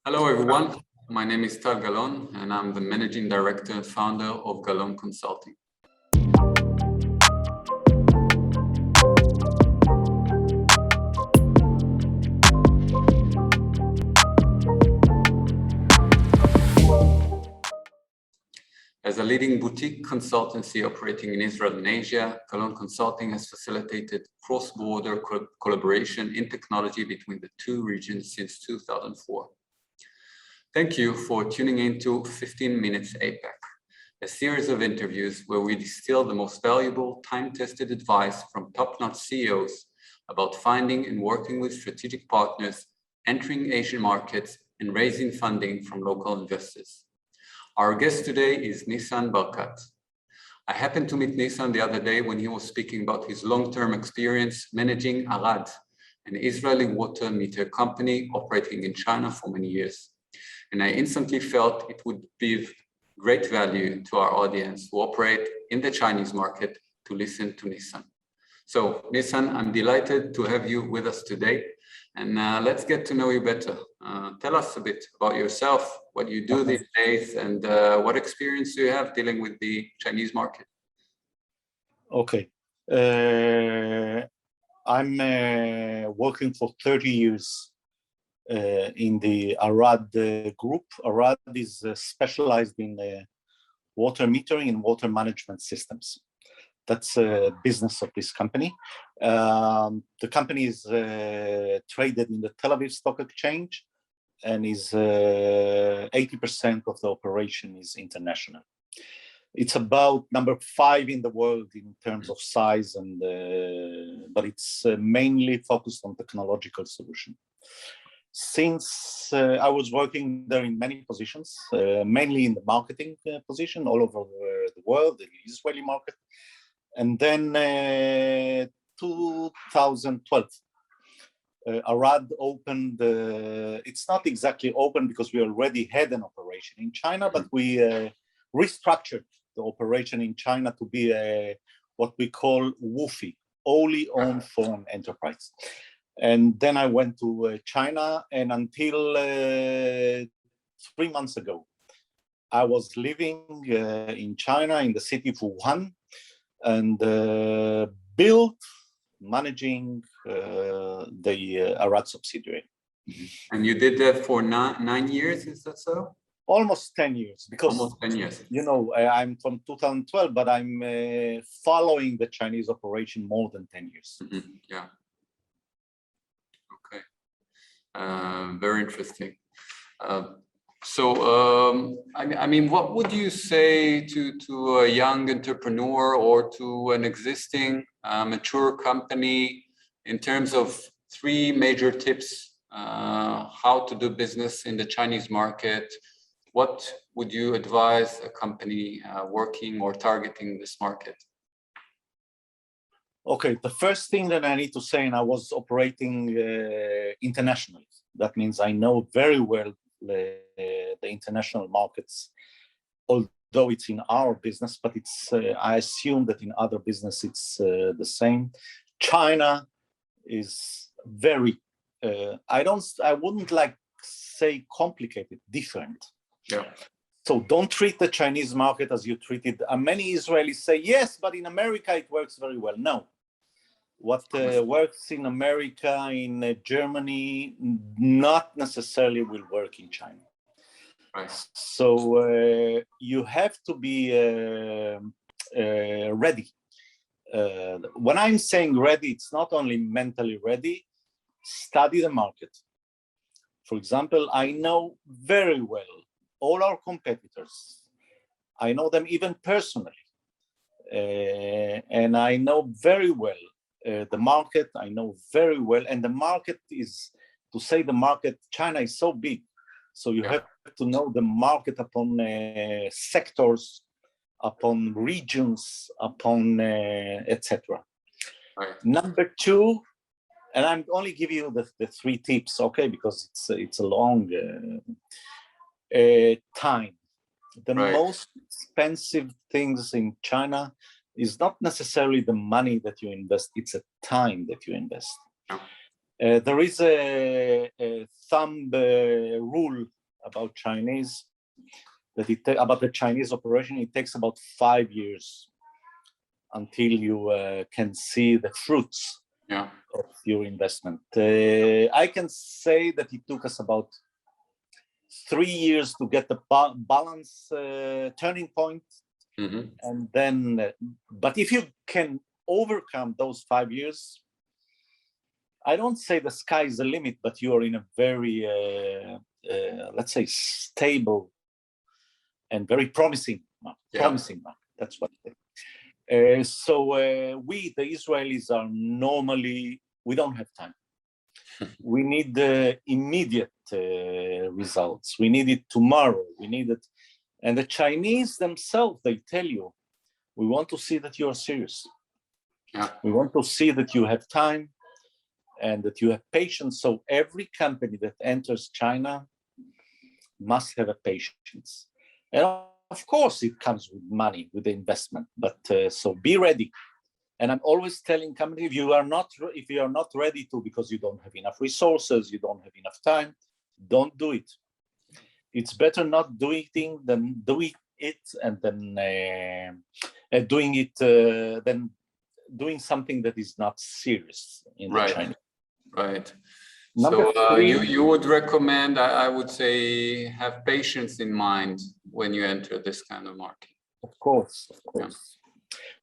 Hello, everyone. My name is Tal Galon, and I'm the Managing Director and Founder of Galon Consulting. As a leading boutique consultancy operating in Israel and Asia, Galon Consulting has facilitated cross-border collaboration in technology between the two regions since 2004. Thank you for tuning in to 15 Minutes APAC, a series of interviews where we distill the most valuable, time-tested advice from top-notch CEOs about finding and working with strategic partners, entering Asian markets, and raising funding from local investors. Our guest today is NISSAN BARKAT. I happened to meet Nissan the other day when he was speaking about his long-term experience managing Arad, an Israeli water meter company operating in China for many years. And I instantly felt it would be great value to our audience who operate in the Chinese market to listen to Nissan. So Nissan, I'm delighted to have you with us today. And let's get to know you better. Tell us a bit about yourself, what you do these days, and what experience do you have dealing with the Chinese market? Okay. I'm working for 30 years in the Arad group. Arad is specialized in water metering and water management systems. That's a business of this company. The company is traded in the Tel Aviv Stock Exchange and is 80% of the operation is international. It's about number 5 in the world in terms of size, and but it's mainly focused on technological solution. Since I was working there in many positions, mainly in the marketing position all over the world, the Israeli market. And then 2012, Arad opened, it's not exactly open because we already had an operation in China, but we restructured the operation in China to be what we call WOFE, wholly owned foreign enterprise. And then I went to China, and until 3 months ago, I was living in China in the city of Wuhan, and managing the Arad subsidiary. And you did that for 9 years, is that so? Almost 10 years, because almost 10 years. You know, I'm from 2012, but I'm following the Chinese operation more than 10 years. Yeah. Okay. Very interesting. I mean, what would you say to a young entrepreneur or to an existing mature company in terms of 3 major tips how to do business in the Chinese market? What would you advise a company working or targeting this market? Okay, the first thing that I need to say, and I was operating internationally. That means I know very well the international markets, although it's in our business, but it's I assume that in other business it's the same. China is very I wouldn't like say complicated, different. Yeah. So don't treat the Chinese market as you treat it. Many Israelis say yes, but in America it works very well. No. What works in America, in Germany, not necessarily will work in China. Right. So you have to be ready. When I'm saying ready, it's not only mentally ready, study the market. For example, I know very well all our competitors. I know them even personally. And I know very well the market, I know very well, and the market is, to say the market, China is so big, so you have to know the market upon sectors, upon regions, upon etc. Right. Number 2, and I'm only giving you the 3 tips, okay, because it's a long time. The most expensive things in China is not necessarily the money that you invest, it's a time that you invest. There is a thumb rule about Chinese, that about the Chinese operation. It takes about 5 years until you can see the fruits of your investment. I can say that it took us about 3 years to get the balance turning point. And then, but if you can overcome those 5 years, I don't say the sky is the limit, but you are in a very, let's say, stable and very promising market. Promising market. That's what I think. So we, the Israelis, are normally, we don't have time. We need the immediate results. We need it tomorrow. We need it. And the Chinese themselves, they tell you, we want to see that you are serious. We want to see that you have time and that you have patience. So every company that enters China must have a patience. And of course, it comes with money, with the investment. But so be ready. And I'm always telling companies, if you are not ready to, because you don't have enough resources, you don't have enough time, don't do it. It's better not doing things than doing it, and then doing something that is not serious in the China. Right. Number so three, you would recommend, I would say, have patience in mind when you enter this kind of market. Of course, of course.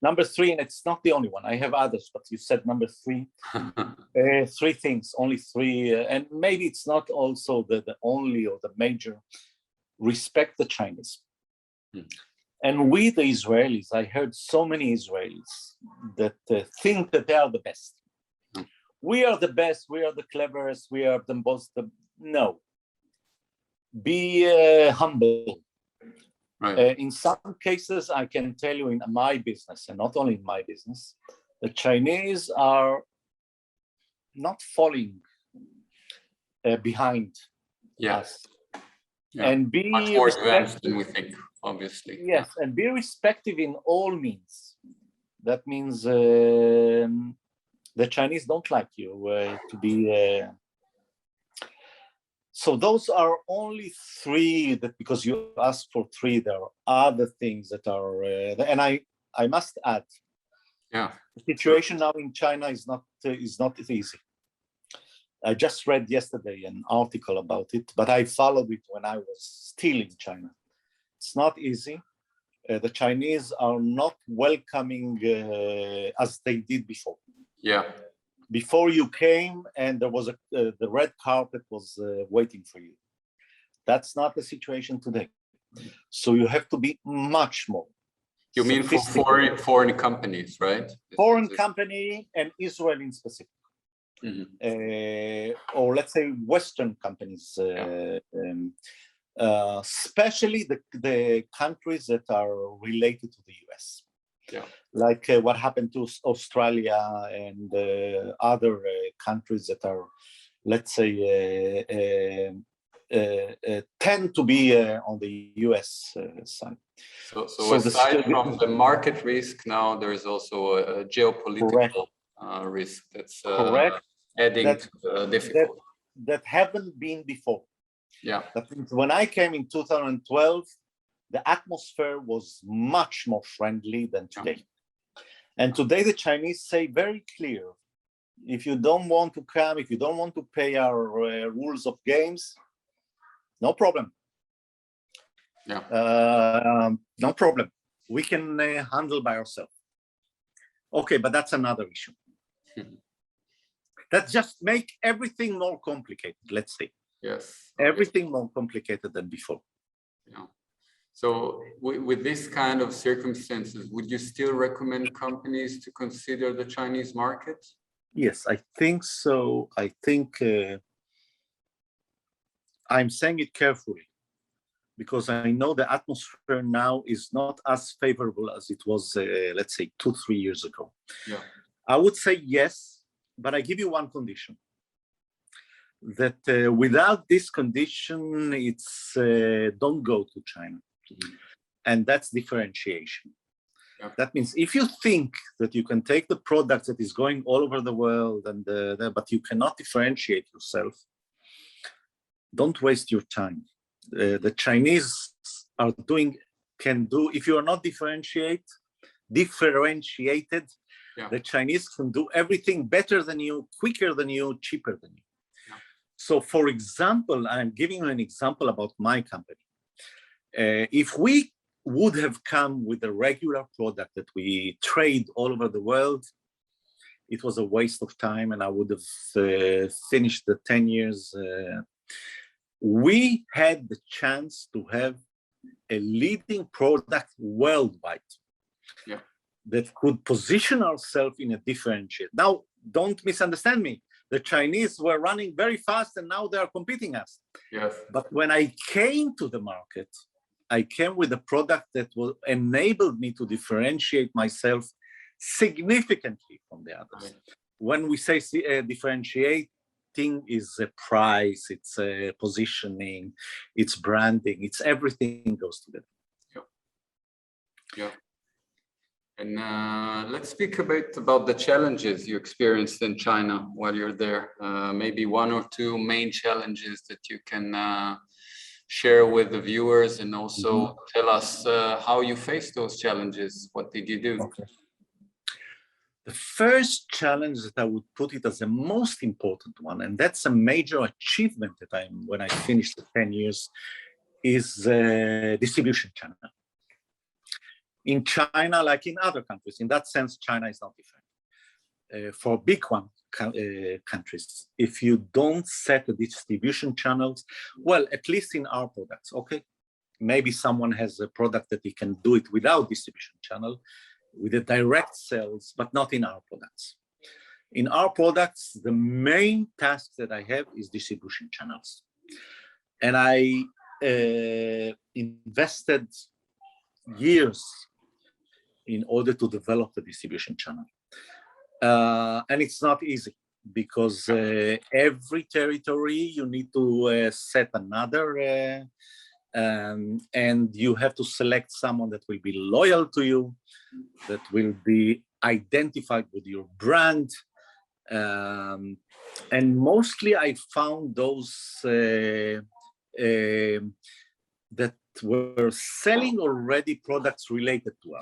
Number three, and it's not the only one. I have others, but you said number three. 3 things, only 3, and maybe it's not also the only or the major. Respect the Chinese. And we, the Israelis, I heard so many Israelis that think that they are the best. We are the best, we are the cleverest, we are the most, no. Be humble. In some cases, I can tell you in my business, and not only in my business, the Chinese are not falling behind us. And be much more advanced than we think, obviously. Yes, and be respectful in all means. That means the Chinese don't like you to be. So those are only 3 that, because you asked for 3, there are other things that are, and I must add, the situation now in China is not easy. I just read yesterday an article about it, but I followed it when I was still in China. It's not easy. The Chinese are not welcoming as they did before. Before you came, and there was the red carpet was waiting for you. That's not the situation today. So you have to be much more. You mean for foreign companies, right? Foreign company and Israel in specific. Or let's say Western companies, especially the countries that are related to the US. Like what happened to Australia and other countries that are, let's say, tend to be on the US side. So aside from the market risk, now there is also a geopolitical risk that's adding to the difficulty. That haven't been before. That means when I came in 2012, the atmosphere was much more friendly than today. And today the Chinese say very clear, if you don't want to come, if you don't want to pay our rules of games, no problem. No problem. We can handle by ourselves. Okay, but that's another issue. That just make everything more complicated, let's say. Everything more complicated than before. So with this kind of circumstances, would you still recommend companies to consider the Chinese market? Yes, I think so. I think I'm saying it carefully, because I know the atmosphere now is not as favorable as it was, let's say, 2-3 years ago. I would say yes, but I give you one condition. That without this condition, it's don't go to China. And that's differentiation. Yeah. That means if you think that you can take the product that is going all over the world and but you cannot differentiate yourself, don't waste your time. The Chinese are can do, if you are not differentiated, yeah. the Chinese can do everything better than you, quicker than you, cheaper than you. Yeah. So for example, I'm giving you an example about my company. If we would have come with a regular product that we trade all over the world, it was a waste of time and I would have finished the 10 years. We had the chance to have a leading product worldwide. Yeah. That could position ourselves in a differentiate. Now, don't misunderstand me. The Chinese were running very fast and now they are competing us. Yes. But when I came to the market, I came with a product that will enable me to differentiate myself significantly from the others. Right. When we say differentiating is a price, it's a positioning, it's branding, it's everything goes together. Yeah. Yeah. And let's speak a bit about the challenges you experienced in China while you're there. Maybe one or two main challenges that you can share with the viewers, and also tell us how you faced those challenges. What did you do? Okay. The first challenge that I would put it as the most important one, and that's a major achievement that when I finished the 10 years, is distribution channel. In China, like in other countries, in that sense, China is not different. For big countries, if you don't set the distribution channels, well, at least in our products, okay, maybe someone has a product that he can do it without distribution channel, with a direct sales, but not in our products. In our products, the main task that I have is distribution channels. And I invested years in order to develop the distribution channel. And it's not easy because every territory you need to set another, and you have to select someone that will be loyal to you, that will be identified with your brand. And mostly I found those that were selling already products related to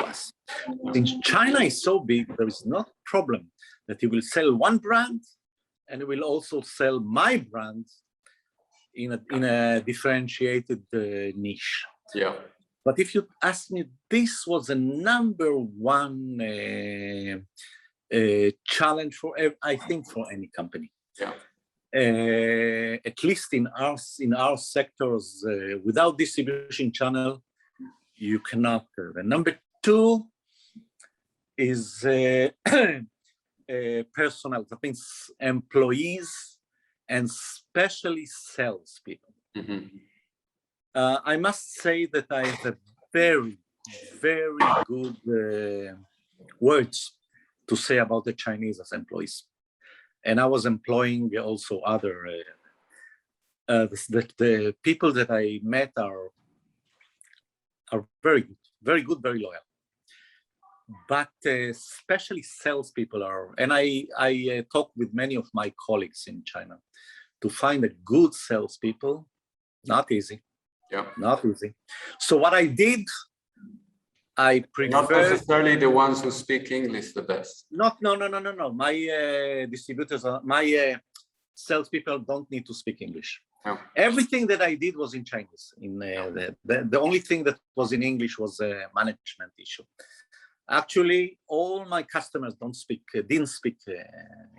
us. Since China is so big, there is no problem that you will sell one brand and it will also sell my brand in a differentiated niche. Yeah. But if you ask me, this was a number one challenge for, I think, for any company. Yeah. At least in our sectors, without distribution channel, you cannot. Number two is personnel. That means employees and especially salespeople. I must say that I have a very, very good words to say about the Chinese as employees. And I was employing also other, the people that I met are very good, very loyal. But especially salespeople are, and I talked with many of my colleagues in China to find a good salespeople, not easy. Yeah. Not easy. So what I did, I prefer not necessarily the ones who speak English the best. No. My distributors, my salespeople don't need to speak English. No. Everything that I did was in Chinese. The only thing that was in English was a management issue. Actually, all my customers didn't speak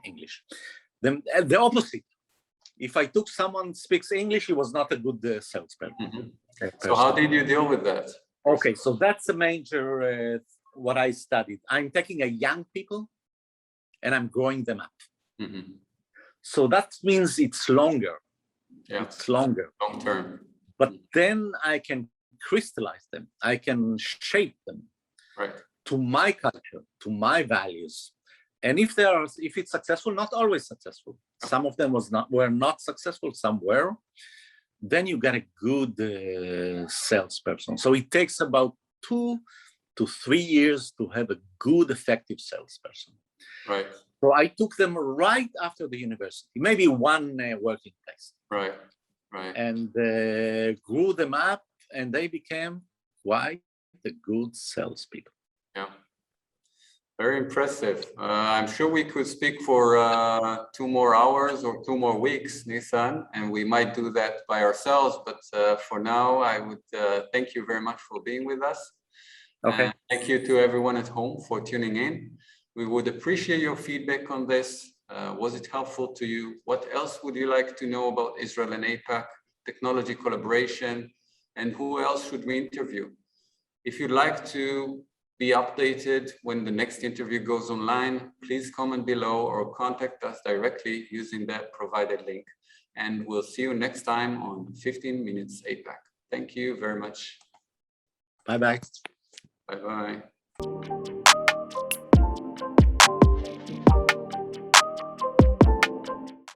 English. The opposite. If I took someone speaks English, he was not a good salesperson. So how did you deal with that? Okay, so that's a major what I studied. I'm taking a young people and I'm growing them up. So that means it's longer. Yeah. It's longer. Long term. But then I can crystallize them. I can shape them. Right. To my culture, to my values. And if it's successful, not always successful. Some of them were not successful, some were. Then you get a good salesperson. So it takes about 2 to 3 years to have a good, effective salesperson. Right. So I took them right after the university, maybe one working place. Right. Right. And grew them up, and they became quite the good salespeople. Yeah. Very impressive. I'm sure we could speak for 2 more hours or 2 more weeks, Nissan, and we might do that by ourselves. But for now, I would thank you very much for being with us. Okay. And thank you to everyone at home for tuning in. We would appreciate your feedback on this. Was it helpful to you? What else would you like to know about Israel and APAC, technology collaboration, and who else should we interview? If you'd like to be updated when the next interview goes online, please comment below or contact us directly using that provided link. And we'll see you next time on 15 Minutes APAC. Thank you very much. Bye-bye. Bye-bye.